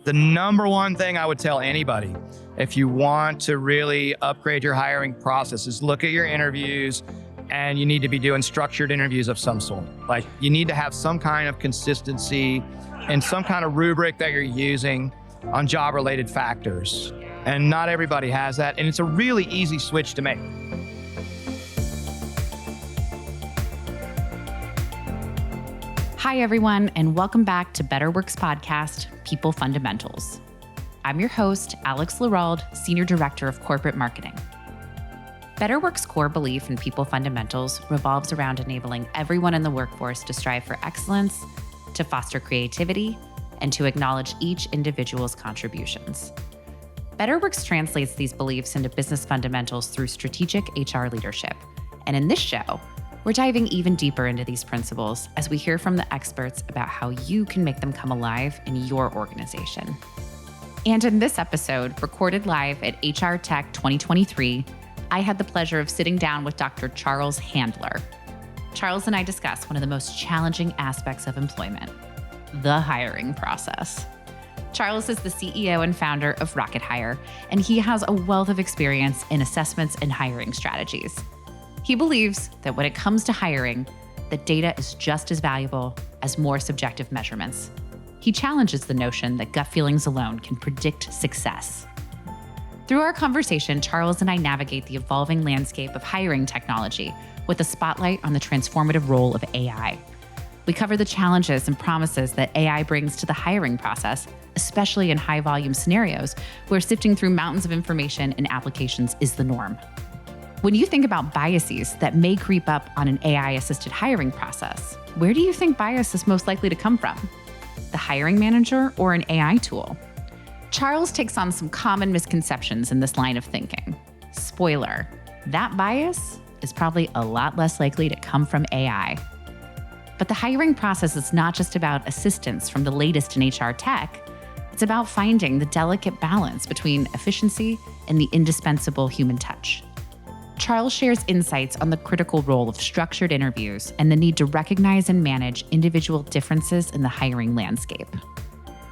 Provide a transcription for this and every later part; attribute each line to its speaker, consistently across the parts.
Speaker 1: The number one thing I would tell anybody, if you want to really upgrade your hiring process, is look at your interviews, and you need to be doing structured interviews of some sort. Like, you need to have some kind of consistency and some kind of rubric that you're using on job-related factors. And not everybody has that, and it's a really easy switch to make.
Speaker 2: Hi, everyone, and welcome back to Better Works Podcast, People Fundamentals. I'm your host, Alex Lerald, Senior Director of Corporate Marketing. Better Works' core belief in people fundamentals revolves around enabling everyone in the workforce to strive for excellence, to foster creativity, and to acknowledge each individual's contributions. Better Works translates these beliefs into business fundamentals through strategic HR leadership. And in this show, we're diving even deeper into these principles as we hear from the experts about how you can make them come alive in your organization. And in this episode, recorded live at HR Tech 2023, I had the pleasure of sitting down with Dr. Charles Handler. Charles and I discuss one of the most challenging aspects of employment, the hiring process. Charles is the CEO and founder of Rocket Hire, and he has a wealth of experience in assessments and hiring strategies. He believes that when it comes to hiring, the data is just as valuable as more subjective measurements. He challenges the notion that gut feelings alone can predict success. Through our conversation, Charles and I navigate the evolving landscape of hiring technology with a spotlight on the transformative role of AI. We cover the challenges and promises that AI brings to the hiring process, especially in high-volume scenarios where sifting through mountains of information and applications is the norm. When you think about biases that may creep up on an AI-assisted hiring process, where do you think bias is most likely to come from? The hiring manager or an AI tool? Charles takes on some common misconceptions in this line of thinking. Spoiler, that bias is probably a lot less likely to come from AI. But the hiring process is not just about assistance from the latest in HR tech. It's about finding the delicate balance between efficiency and the indispensable human touch. Charles shares insights on the critical role of structured interviews and the need to recognize and manage individual differences in the hiring landscape.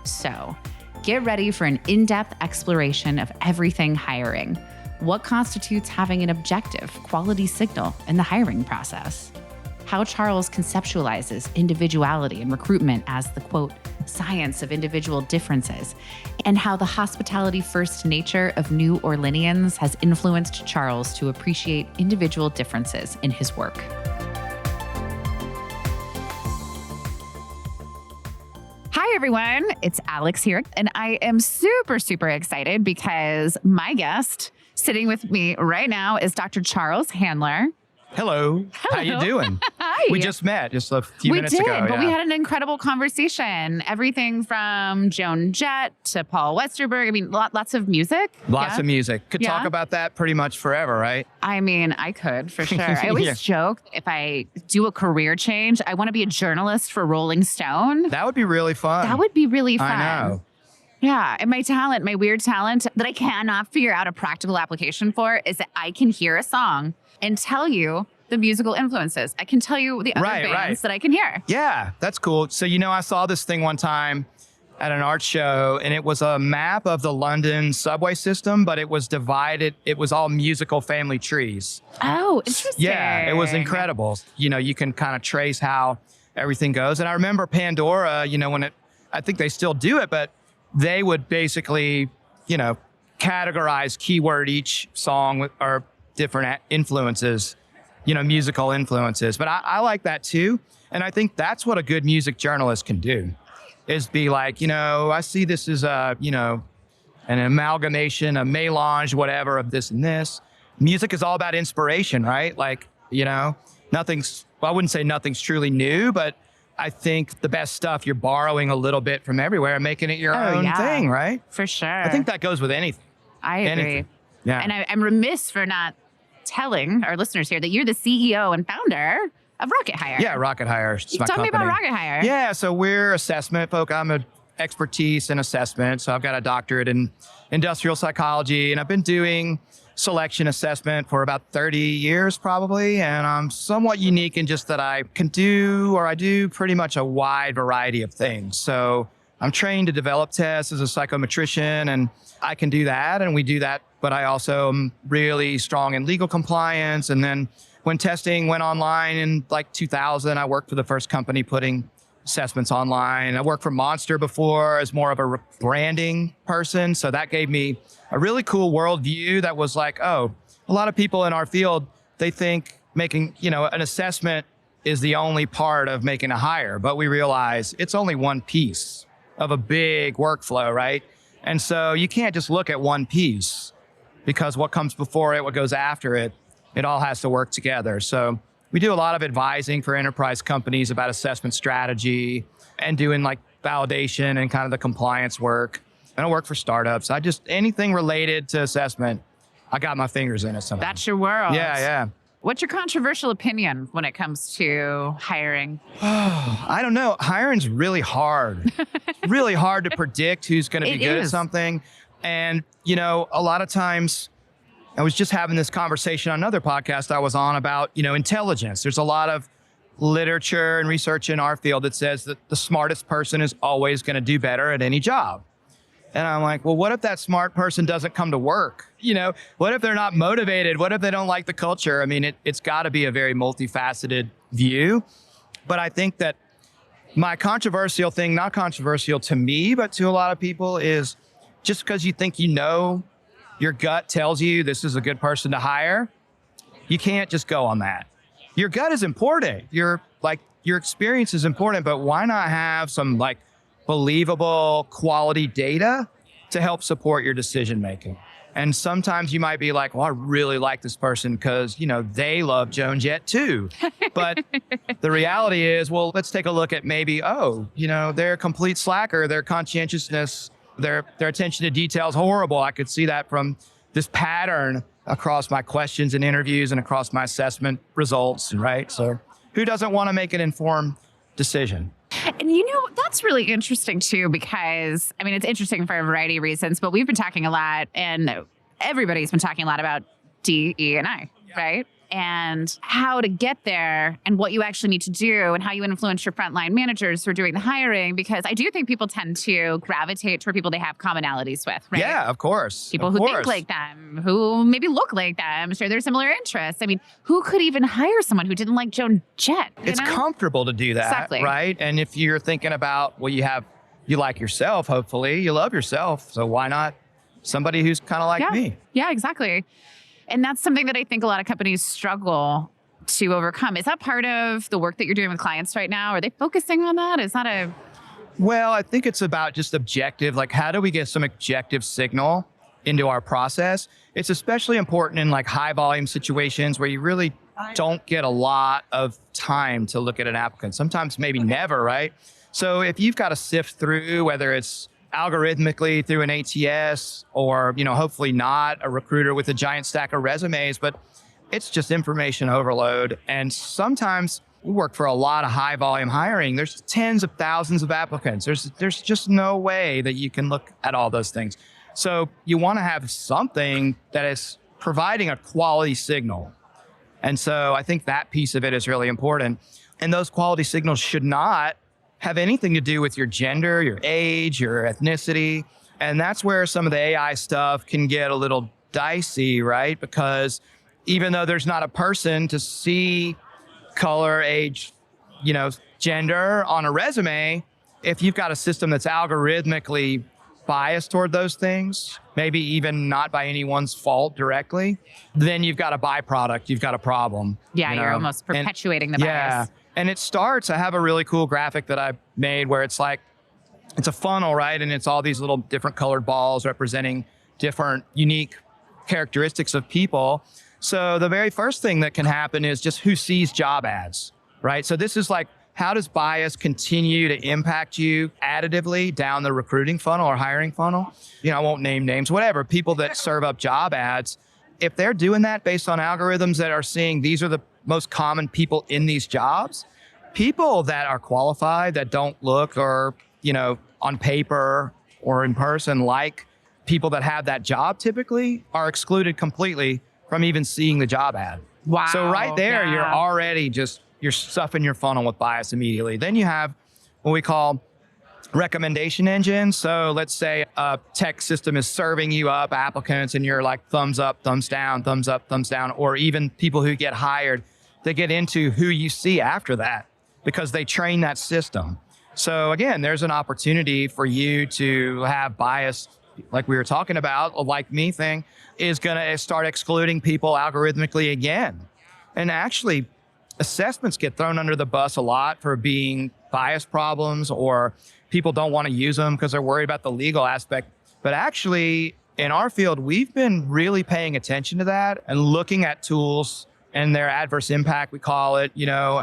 Speaker 2: So, get ready for an in-depth exploration of everything hiring. What constitutes having an objective quality signal in the hiring process? How Charles conceptualizes individuality and recruitment as the, quote, science of individual differences, and how the hospitality-first nature of New Orleanians has influenced Charles to appreciate individual differences in his work. Hi, everyone. It's Alex here, and I am super, super excited because my guest sitting with me right now is Dr. Charles Handler.
Speaker 1: Hello. How you doing?
Speaker 2: Hi.
Speaker 1: We just met just a few minutes ago.
Speaker 2: We did, but we had an incredible conversation. Everything from Joan Jett to Paul Westerberg. I mean, lots of music.
Speaker 1: Lots of music. Could talk about that pretty much forever, right?
Speaker 2: I mean, I could, for sure. I always joke, if I do a career change, I want to be a journalist for Rolling Stone.
Speaker 1: That would be really fun.
Speaker 2: That would be really fun.
Speaker 1: I know.
Speaker 2: Yeah. And my weird talent that I cannot figure out a practical application for is that I can hear a song and tell you the musical influences. I can tell you the other bands that I can hear.
Speaker 1: Yeah, that's cool. So, I saw this thing one time at an art show, and it was a map of the London subway system, but it was divided. It was all musical family trees.
Speaker 2: Oh, interesting.
Speaker 1: Yeah, it was incredible. You can kind of trace how everything goes. And I remember Pandora, I think they still do it, but they would basically, categorize keyword each song or different influences, musical influences. But I like that too. And I think that's what a good music journalist can do, is be like, I see this as an amalgamation, a melange, whatever, of this and this. Music is all about inspiration, right? Like, I wouldn't say nothing's truly new, but I think the best stuff, you're borrowing a little bit from everywhere and making it your own thing, right?
Speaker 2: For sure.
Speaker 1: I think that goes with anything.
Speaker 2: I agree.
Speaker 1: Anything. Yeah.
Speaker 2: And I'm remiss for not telling our listeners here that you're the CEO and founder of Rocket Hire.
Speaker 1: Yeah, Rocket Hire is my
Speaker 2: Tell me
Speaker 1: company.
Speaker 2: about Rocket Hire.
Speaker 1: Yeah, so we're assessment folk. I'm an expertise in assessment. So I've got a doctorate in industrial psychology, and I've been doing selection assessment for about 30 years probably. And I'm somewhat unique in just that I do pretty much a wide variety of things. So I'm trained to develop tests as a psychometrician, and I can do that, and we do that. But I also am really strong in legal compliance. And then when testing went online in like 2000, I worked for the first company putting assessments online. I worked for Monster before as more of a branding person. So that gave me a really cool worldview that was like, oh, a lot of people in our field, they think making, an assessment is the only part of making a hire, but we realize it's only one piece of a big workflow, right? And so you can't just look at one piece, because what comes before it, what goes after it, it all has to work together. So we do a lot of advising for enterprise companies about assessment strategy and doing like validation and kind of the compliance work. I don't work for startups. Anything related to assessment, I got my fingers in it somehow.
Speaker 2: That's your world.
Speaker 1: Yeah.
Speaker 2: What's your controversial opinion when it comes to hiring?
Speaker 1: I don't know. Hiring's really hard. Really hard to predict who's going to be good at something. And, a lot of times, I was just having this conversation on another podcast I was on about, intelligence. There's a lot of literature and research in our field that says that the smartest person is always going to do better at any job. And I'm like, well, what if that smart person doesn't come to work? What if they're not motivated? What if they don't like the culture? I mean, it's got to be a very multifaceted view. But I think that my controversial thing, not controversial to me, but to a lot of people, is just because you think your gut tells you this is a good person to hire, you can't just go on that. Your gut is important. Your experience is important, but why not have some believable quality data to help support your decision making? And sometimes you might be like, well, I really like this person because, they love Joan Jett too. But the reality is, well, let's take a look at maybe, they're a complete slacker, their conscientiousness, their attention to detail is horrible. I could see that from this pattern across my questions and interviews and across my assessment results, right? So who doesn't want to make an informed decision?
Speaker 2: And that's really interesting too, because it's interesting for a variety of reasons, but we've been talking a lot and everybody's been talking a lot about DE&I, right? And how to get there and what you actually need to do and how you influence your frontline managers who are doing the hiring, because I do think people tend to gravitate toward people they have commonalities with, right?
Speaker 1: Yeah, of course.
Speaker 2: People who think like them, who maybe look like them, share their similar interests. Who could even hire someone who didn't like Joan Jett?
Speaker 1: It's comfortable to do that,
Speaker 2: exactly.
Speaker 1: Right? And if you're thinking about, well, you like yourself, hopefully, you love yourself. So why not somebody who's kind of like me? Yeah,
Speaker 2: exactly. And that's something that I think a lot of companies struggle to overcome. Is that part of the work that you're doing with clients right now? Are they focusing on that? Is that
Speaker 1: Well, I think it's about just objective. How do we get some objective signal into our process? It's especially important in high volume situations where you really don't get a lot of time to look at an applicant. Sometimes maybe never, right? So if you've got to sift through, whether it's algorithmically through an ATS or, hopefully not a recruiter with a giant stack of resumes, but it's just information overload. And sometimes we work for a lot of high volume hiring. There's tens of thousands of applicants. There's just no way that you can look at all those things. So you want to have something that is providing a quality signal. And so I think that piece of it is really important. And those quality signals should not have anything to do with your gender, your age, your ethnicity. And that's where some of the AI stuff can get a little dicey, right? Because even though there's not a person to see color, age, gender on a resume, if you've got a system that's algorithmically biased toward those things, maybe even not by anyone's fault directly, then you've got a byproduct, you've got a problem.
Speaker 2: Yeah, you're almost perpetuating the bias.
Speaker 1: Yeah. And it starts, I have a really cool graphic that I made where it's a funnel, right? And it's all these little different colored balls representing different unique characteristics of people. So the very first thing that can happen is just who sees job ads, right? So this is how does bias continue to impact you additively down the recruiting funnel or hiring funnel? I won't name names, whatever, people that serve up job ads. If they're doing that based on algorithms that are seeing these are the most common people in these jobs, people that are qualified, that don't look or, on paper or in person like people that have that job typically are excluded completely from even seeing the job ad.
Speaker 2: Wow.
Speaker 1: So right there, you're already you're stuffing your funnel with bias immediately. Then you have what we call recommendation engine. So let's say a tech system is serving you up applicants and you're like thumbs up, thumbs down, thumbs up, thumbs down, or even people who get hired, they get into who you see after that because they train that system. So again, there's an opportunity for you to have bias, like we were talking about, a like me thing is going to start excluding people algorithmically again. And actually, assessments get thrown under the bus a lot for being bias problems, or people don't want to use them because they're worried about the legal aspect. But actually, in our field, we've been really paying attention to that and looking at tools and their adverse impact, we call it,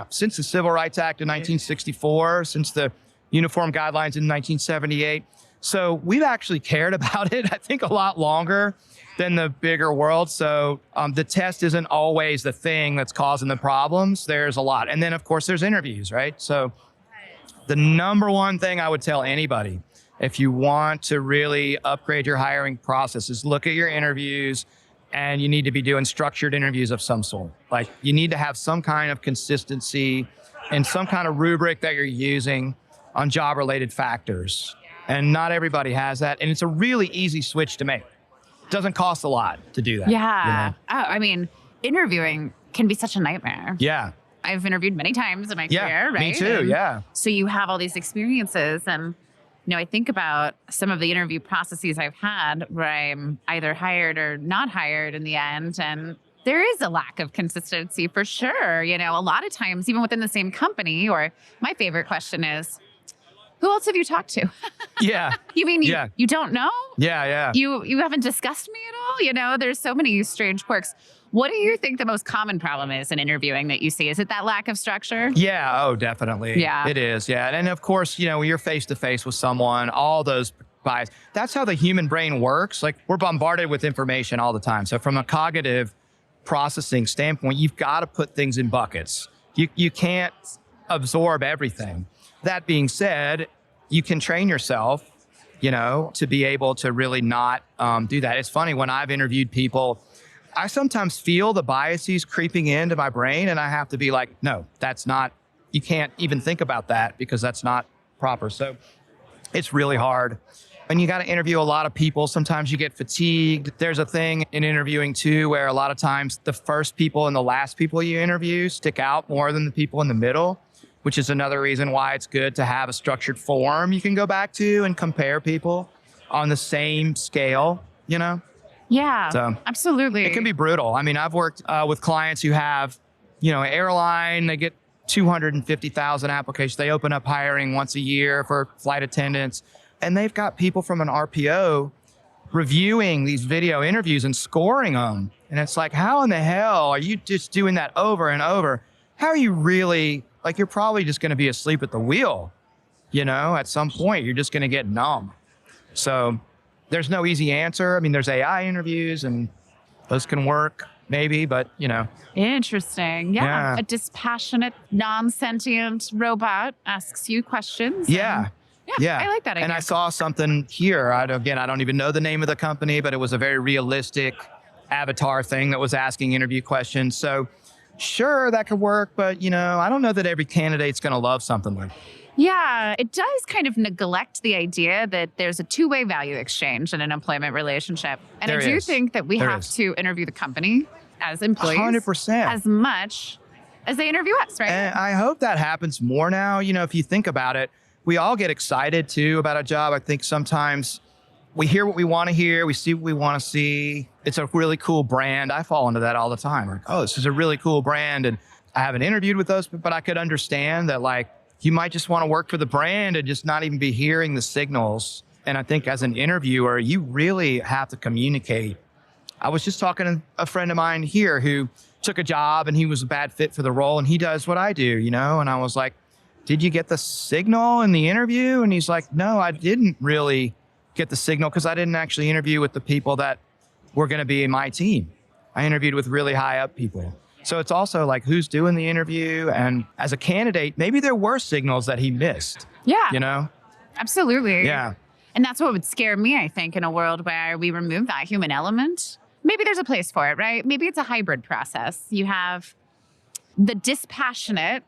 Speaker 1: since the Civil Rights Act in 1964, since the Uniform Guidelines in 1978. So we've actually cared about it, I think, a lot longer than the bigger world. So the test isn't always the thing that's causing the problems. There's a lot. And then, of course, there's interviews, right? So the number one thing I would tell anybody, if you want to really upgrade your hiring process, is look at your interviews, and you need to be doing structured interviews of some sort. Like, you need to have some kind of consistency and some kind of rubric that you're using on job-related factors. And not everybody has that. And it's a really easy switch to make. It doesn't cost a lot to do that.
Speaker 2: Yeah. Oh, I mean, interviewing can be such a nightmare.
Speaker 1: Yeah.
Speaker 2: I've interviewed many times in my career, right?
Speaker 1: Me too, yeah.
Speaker 2: So you have all these experiences. And, I think about some of the interview processes I've had where I'm either hired or not hired in the end. And there is a lack of consistency for sure. A lot of times, even within the same company, or my favorite question is, who else have you talked to?
Speaker 1: Yeah.
Speaker 2: You mean you don't know?
Speaker 1: Yeah.
Speaker 2: You haven't discussed me at all? There's so many strange quirks. What do you think the most common problem is in interviewing that you see? Is it that lack of structure?
Speaker 1: Yeah. Oh, definitely.
Speaker 2: Yeah.
Speaker 1: It is. Yeah. And of course, when you're face to face with someone, all those bias, that's how the human brain works. Like, we're bombarded with information all the time. So from a cognitive processing standpoint, you've got to put things in buckets. You can't absorb everything. That being said, you can train yourself, to be able to really not do that. It's funny, when I've interviewed people, I sometimes feel the biases creeping into my brain, and I have to be like, no, that's not, you can't even think about that because that's not proper. So it's really hard. And you got to interview a lot of people. Sometimes you get fatigued. There's a thing in interviewing too, where a lot of times the first people and the last people you interview stick out more than the people in the middle, which is another reason why it's good to have a structured form you can go back to and compare people on the same scale,
Speaker 2: Yeah,
Speaker 1: so
Speaker 2: absolutely.
Speaker 1: It can be brutal. I mean, I've worked with clients who have, airline, they get 250,000 applications. They open up hiring once a year for flight attendants, and they've got people from an RPO reviewing these video interviews and scoring them. And it's like, how in the hell are you just doing that over and over? How are you really, like, you're probably just going to be asleep at the wheel, at some point. You're just going to get numb. So there's no easy answer. I mean, there's AI interviews, and those can work maybe, but
Speaker 2: Interesting. Yeah. A dispassionate, non-sentient robot asks you questions.
Speaker 1: Yeah.
Speaker 2: Yeah. I like that idea.
Speaker 1: And I saw something here. I don't even know the name of the company, but it was a very realistic avatar thing that was asking interview questions. So sure, that could work, but I don't know that every candidate's going to love something like that.
Speaker 2: Yeah, it does kind of neglect the idea that there's a two-way value exchange in an employment relationship. And I do think that we have to interview the company as employees
Speaker 1: 100%.
Speaker 2: as much as they interview us, right?
Speaker 1: And I hope that happens more now. If you think about it, we all get excited too about a job. I think sometimes we hear what we want to hear. We see what we want to see. It's a really cool brand. I fall into that all the time. Like, oh, this is a really cool brand. And I haven't interviewed with those, but I could understand that, like, you might just want to work for the brand and just not even be hearing the signals. And I think as an interviewer, you really have to communicate. I was just talking to a friend of mine here who took a job and he was a bad fit for the role, and he does what I do, and I was like, did you get the signal in the interview? And he's like, no, I didn't really get the signal because I didn't actually interview with the people that were going to be in my team. I interviewed with really high up people. So it's also like, who's doing the interview? And as a candidate, maybe there were signals that he missed.
Speaker 2: Yeah. Absolutely.
Speaker 1: Yeah.
Speaker 2: And that's what would scare me, I think, in a world where we remove that human element. Maybe there's a place for it, right? Maybe it's a hybrid process. You have the dispassionate,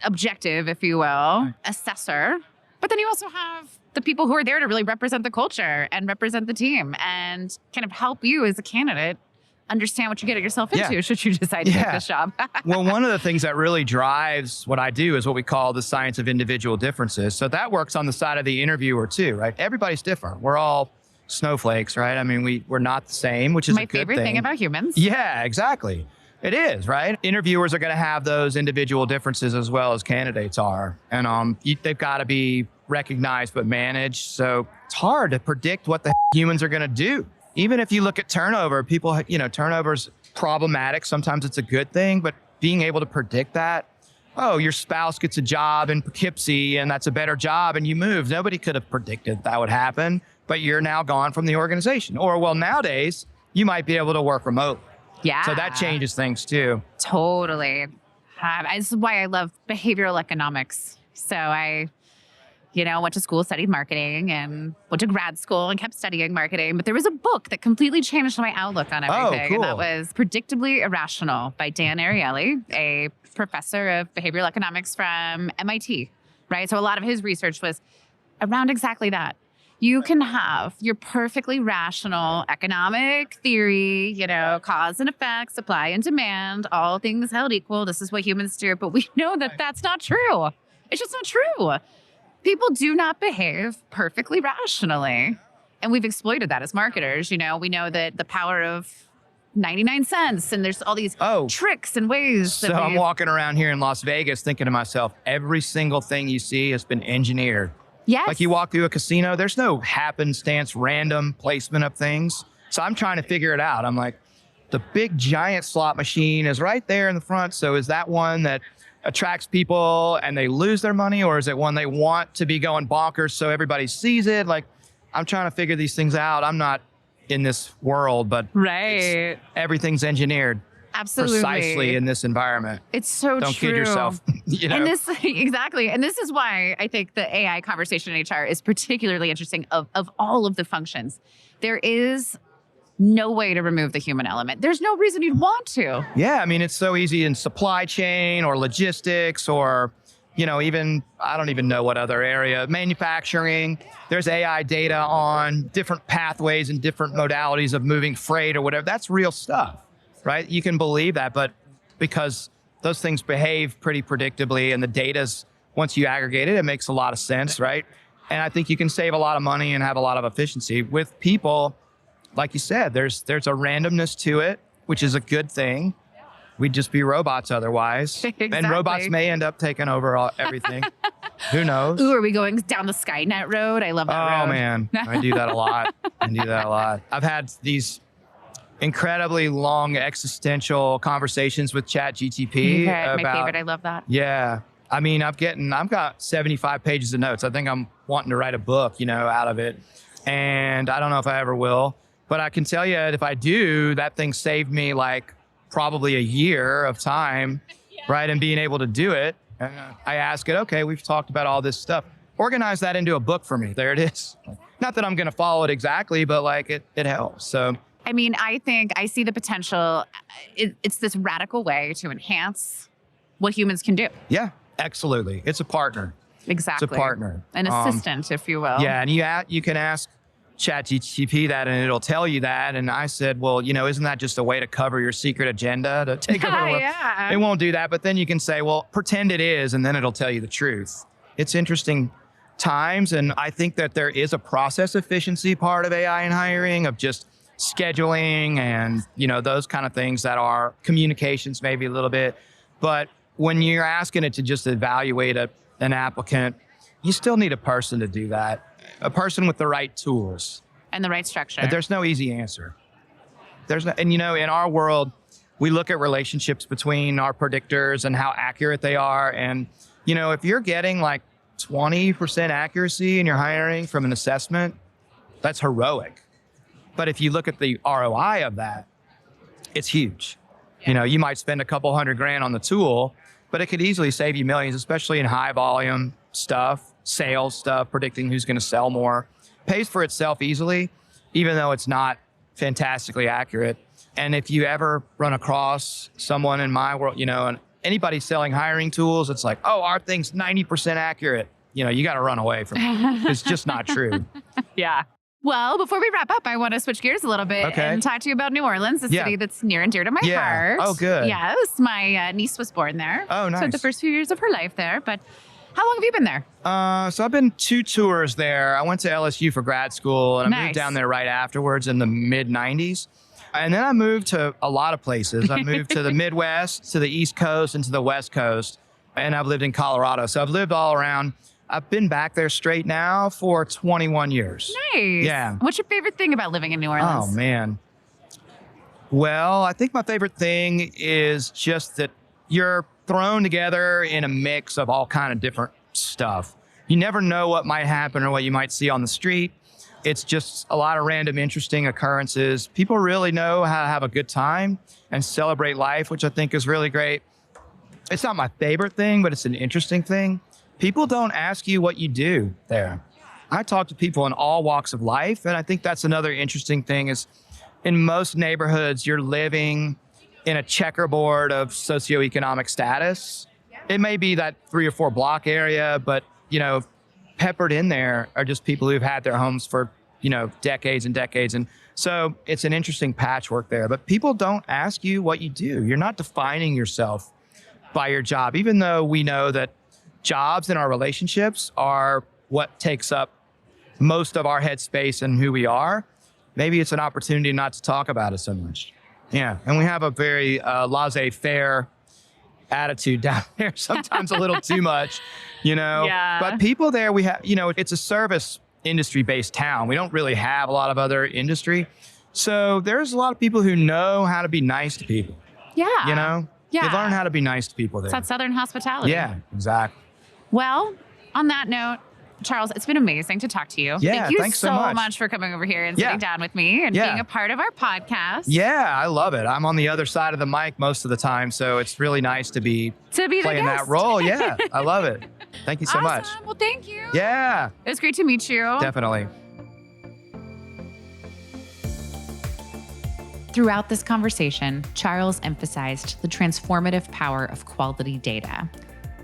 Speaker 2: objective, if you will, assessor But then you also have the people who are there to really represent the culture and represent the team and kind of help you as a candidate understand what you're getting yourself into should you decide to take this job.
Speaker 1: Well, one of the things that really drives what I do is what we call the science of individual differences. So that works on the side of the interviewer too, right? Everybody's different. We're all snowflakes, right? I mean, we're not the same, which is
Speaker 2: my
Speaker 1: a good
Speaker 2: favorite thing about humans.
Speaker 1: Yeah, exactly. It is, right? Interviewers are going to have those individual differences as well as candidates are. And they've got to be recognized but managed. So it's hard to predict what the humans are going to do. Even if you look at turnover, people, turnover's problematic. Sometimes it's a good thing, but being able to predict that, oh, your spouse gets a job in Poughkeepsie and that's a better job and you move. Nobody could have predicted that would happen, but you're now gone from the organization. Or, well, nowadays, you might be able to work remotely.
Speaker 2: Yeah.
Speaker 1: So that changes things too.
Speaker 2: Totally. This is why I love behavioral economics. So I went to school, studied marketing, and went to grad school and kept studying marketing. But there was a book that completely changed my outlook on everything.
Speaker 1: Oh, cool.
Speaker 2: And that was Predictably Irrational by Dan Ariely, a professor of behavioral economics from MIT, right? So a lot of his research was around exactly that. You can have your perfectly rational economic theory, cause and effect, supply and demand, all things held equal. This is what humans do. But we know that that's not true. It's just not true. People do not behave perfectly rationally. And we've exploited that as marketers. We know that the power of 99 cents and there's all these tricks and ways.
Speaker 1: So I'm walking around here in Las Vegas thinking to myself, every single thing you see has been engineered.
Speaker 2: Yes.
Speaker 1: Like you walk through a casino, there's no happenstance, random placement of things. So I'm trying to figure it out. I'm like, the big giant slot machine is right there in the front. So is that one that attracts people and they lose their money, or is it one they want to be going bonkers so everybody sees it? Like, I'm trying to figure these things out. I'm not in this world, but everything's engineered.
Speaker 2: Absolutely.
Speaker 1: Precisely in this environment.
Speaker 2: It's so
Speaker 1: Don't
Speaker 2: true.
Speaker 1: kid yourself.
Speaker 2: And this, exactly. And this is why I think the AI conversation in HR is particularly interesting of all of the functions. There is no way to remove the human element. There's no reason you'd want to.
Speaker 1: Yeah, I mean, it's so easy in supply chain or logistics or, even, I don't even know what other area, manufacturing. There's AI data on different pathways and different modalities of moving freight or whatever. That's real stuff, right? You can believe that, but because those things behave pretty predictably and the data's, once you aggregate it, it makes a lot of sense, right? And I think you can save a lot of money and have a lot of efficiency. With people, like you said, there's a randomness to it, which is a good thing. We'd just be robots otherwise.
Speaker 2: Exactly.
Speaker 1: And robots may end up taking over everything. Who knows?
Speaker 2: Ooh, are we going down the Skynet road? I love that road.
Speaker 1: Oh, man. I do that a lot. I've had these incredibly long existential conversations with ChatGTP.
Speaker 2: My favorite. I love that.
Speaker 1: Yeah. I mean, I've got 75 pages of notes. I think I'm wanting to write a book, out of it. And I don't know if I ever will. But I can tell you, if I do, that thing saved me like probably a year of time, right? And being able to do it. And I ask it, okay, we've talked about all this stuff. Organize that into a book for me. There it is. Not that I'm going to follow it exactly, but like it helps. So,
Speaker 2: I mean, I think I see the potential. It's this radical way to enhance what humans can do.
Speaker 1: Yeah, absolutely. It's a partner.
Speaker 2: Exactly.
Speaker 1: It's a partner.
Speaker 2: An assistant, if you will.
Speaker 1: Yeah, and you can ask ChatGPT that and it'll tell you that. And I said, well, isn't that just a way to cover your secret agenda to take over the world?
Speaker 2: Yeah.
Speaker 1: It won't do that. But then you can say, well, pretend it is, and then it'll tell you the truth. It's interesting times. And I think that there is a process efficiency part of AI in hiring, of just scheduling and, those kind of things that are communications maybe a little bit. But when you're asking it to just evaluate an applicant, you still need a person to do that. A person with the right tools.
Speaker 2: And the right structure.
Speaker 1: And there's no easy answer. In our world, we look at relationships between our predictors and how accurate they are. And, if you're getting like 20% accuracy in your hiring from an assessment, that's heroic. But if you look at the ROI of that, it's huge.
Speaker 2: Yeah.
Speaker 1: You might spend a couple $100,000 on the tool, but it could easily save you millions, especially in high volume stuff, sales stuff, predicting who's going to sell more. Pays for itself easily, even though it's not fantastically accurate. And if you ever run across someone in my world, and anybody selling hiring tools, it's like, oh, our thing's 90% accurate. you got to run away from it. It's just not true.
Speaker 2: Yeah. Well, before we wrap up, I want to switch gears a little bit and talk to you about New Orleans, a city that's near and dear to my heart.
Speaker 1: Oh, good.
Speaker 2: Yes. My niece was born there.
Speaker 1: Oh, nice.
Speaker 2: Spent the first few years of her life there. But how long have you been there?
Speaker 1: So I've been 2 tours there. I went to LSU for grad school, and I moved down there right afterwards in the mid-90s. And then I moved to a lot of places. I moved to the Midwest, to the East Coast, and to the West Coast. And I've lived in Colorado. So I've lived all around. I've been back there straight now for 21 years.
Speaker 2: Nice.
Speaker 1: Yeah.
Speaker 2: What's your favorite thing about living in New Orleans?
Speaker 1: Oh, man. Well, I think my favorite thing is just that you're thrown together in a mix of all kind of different stuff. You never know what might happen or what you might see on the street. It's just a lot of random, interesting occurrences. People really know how to have a good time and celebrate life, which I think is really great. It's not my favorite thing, but it's an interesting thing. People don't ask you what you do there. I talk to people in all walks of life, and I think that's another interesting thing is in most neighborhoods, you're living in a checkerboard of socioeconomic status. It may be that 3 or 4 block area, but, peppered in there are just people who've had their homes for, decades and decades. And so it's an interesting patchwork there, but people don't ask you what you do. You're not defining yourself by your job, even though we know that jobs and our relationships are what takes up most of our headspace and who we are. Maybe it's an opportunity not to talk about it so much. Yeah. And we have a very laissez-faire attitude down there, sometimes a little too much,
Speaker 2: Yeah.
Speaker 1: But people there, we have, it's a service industry-based town. We don't really have a lot of other industry. So there's a lot of people who know how to be nice to people.
Speaker 2: Yeah.
Speaker 1: Yeah. They learn how to be nice to people there.
Speaker 2: It's that Southern hospitality.
Speaker 1: Yeah, exactly.
Speaker 2: Well, on that note, Charles, it's been amazing to talk to you.
Speaker 1: Yeah,
Speaker 2: Thank you
Speaker 1: thanks
Speaker 2: so
Speaker 1: so
Speaker 2: much for coming over here and sitting down with me and being a part of our podcast.
Speaker 1: Yeah, I love it. I'm on the other side of the mic most of the time, so it's really nice to be playing that role. Yeah, I love it. Thank you so much.
Speaker 2: Well, thank you.
Speaker 1: Yeah.
Speaker 2: It was great to meet you.
Speaker 1: Definitely.
Speaker 2: Throughout this conversation, Charles emphasized the transformative power of quality data.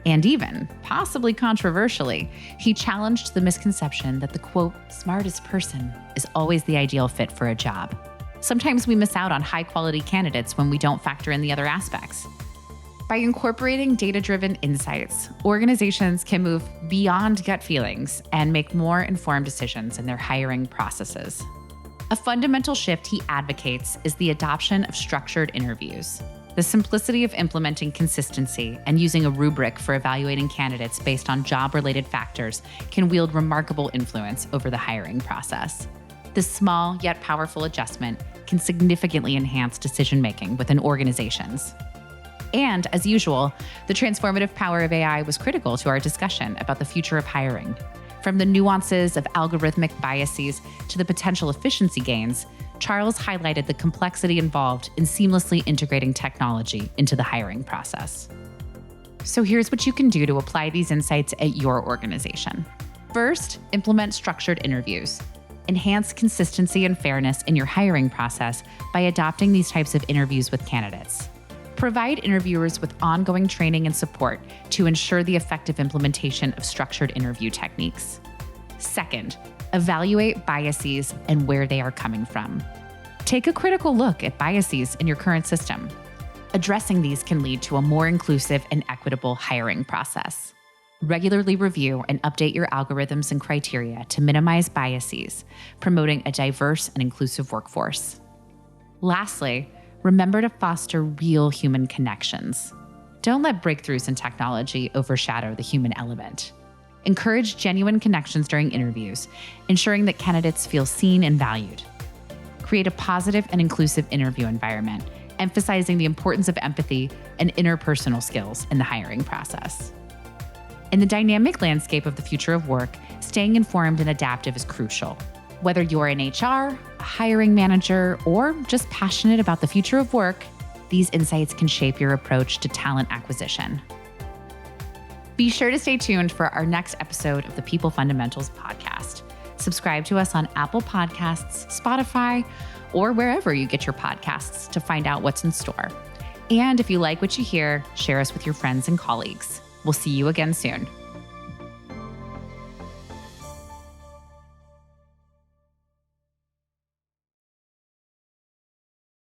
Speaker 2: And even, possibly controversially, he challenged the misconception that the, quote, smartest person is always the ideal fit for a job. Sometimes we miss out on high-quality candidates when we don't factor in the other aspects. By incorporating data-driven insights, organizations can move beyond gut feelings and make more informed decisions in their hiring processes. A fundamental shift he advocates is the adoption of structured interviews. The simplicity of implementing consistency and using a rubric for evaluating candidates based on job-related factors can wield remarkable influence over the hiring process. This small yet powerful adjustment can significantly enhance decision-making within organizations. And as usual, the transformative power of AI was critical to our discussion about the future of hiring. From the nuances of algorithmic biases to the potential efficiency gains, Charles highlighted the complexity involved in seamlessly integrating technology into the hiring process. So here's what you can do to apply these insights at your organization. First, implement structured interviews. Enhance consistency and fairness in your hiring process by adopting these types of interviews with candidates. Provide interviewers with ongoing training and support to ensure the effective implementation of structured interview techniques. Second, evaluate biases and where they are coming from. Take a critical look at biases in your current system. Addressing these can lead to a more inclusive and equitable hiring process. Regularly review and update your algorithms and criteria to minimize biases, promoting a diverse and inclusive workforce. Lastly, remember to foster real human connections. Don't let breakthroughs in technology overshadow the human element. Encourage genuine connections during interviews, ensuring that candidates feel seen and valued. Create a positive and inclusive interview environment, emphasizing the importance of empathy and interpersonal skills in the hiring process. In the dynamic landscape of the future of work, staying informed and adaptive is crucial. Whether you're in HR, a hiring manager, or just passionate about the future of work, these insights can shape your approach to talent acquisition. Be sure to stay tuned for our next episode of the People Fundamentals podcast. Subscribe to us on Apple Podcasts, Spotify, or wherever you get your podcasts to find out what's in store. And if you like what you hear, share us with your friends and colleagues. We'll see you again soon.